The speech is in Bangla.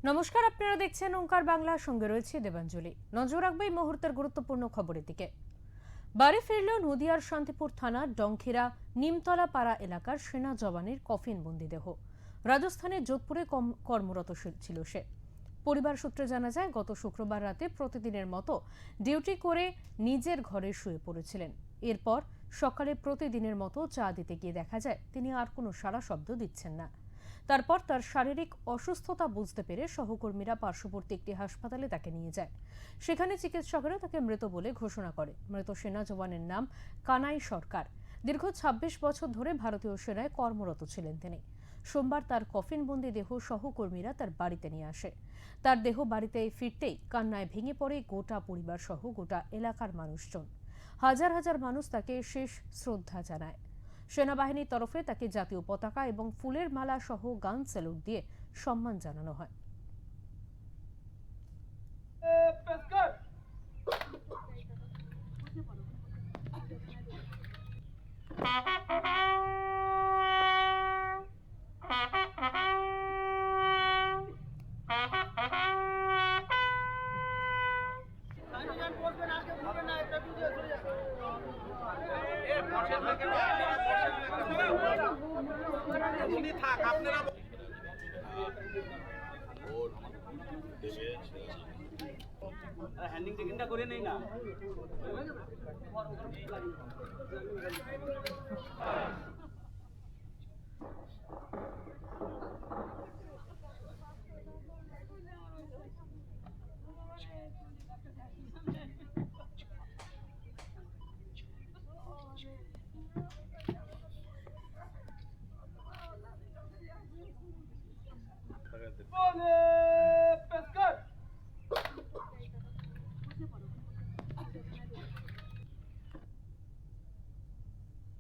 নমস্কার, আপনারা দেখছেন ওঙ্কার বাংলা, সঙ্গে রয়েছে দেবাঞ্জলি। নজর রাখবে এই মুহূর্তের গুরুত্বপূর্ণ খবরের দিকে। বাড়ি ফিরল নদিয়ার শান্তিপুর থানার ডংখিরা নিমতলা পাড়া এলাকার সেনা জওয়ানের কফিনবন্দি দেহ। রাজস্থানের যোধপুরে কর্মরত ছিল সে। পরিবার সূত্রে জানা যায়, গত শুক্রবার রাতে প্রতিদিনের মতো ডিউটি করে নিজের ঘরে শুয়ে পড়েছিলেন। এরপর সকালে প্রতিদিনের মতো চা দিতে গিয়ে দেখা যায় তিনি আর কোনো সাড়া শব্দ দিচ্ছেন না। তারপর তার শারীরিক অসুস্থতা বুঝতে পেরে সহকর্মীরা পার্শ্ববর্তী একটি হাসপাতালে তাকে নিয়ে যায়। সেখানে চিকিৎসকেরা তাকে মৃত বলে ঘোষণা করে। মৃত সেনা জওয়ানের নাম কানাই সরকার। দীর্ঘ ২৬ বছর ধরে ভারতীয় সেনায় কর্মরত ছিলেন তিনি। সোমবার তার কফিনবন্দি দেহ সহকর্মীরা তার বাড়িতে নিয়ে আসে। তার দেহ বাড়িতে ফিরতেই কান্নায় ভেঙে পড়ে গোটা পরিবার সহ গোটা এলাকার মানুষজন। হাজার হাজার মানুষ তাকে শেষ শ্রদ্ধা জানায়। সেনাবাহিনীর তরফে তাকে জাতীয় পতাকা এবং ফুলের মালা সহ গান স্যালুট দিয়ে সম্মান জানানো হয়। হ্যান্ডিং টেকিংটা করে নেই না। বলে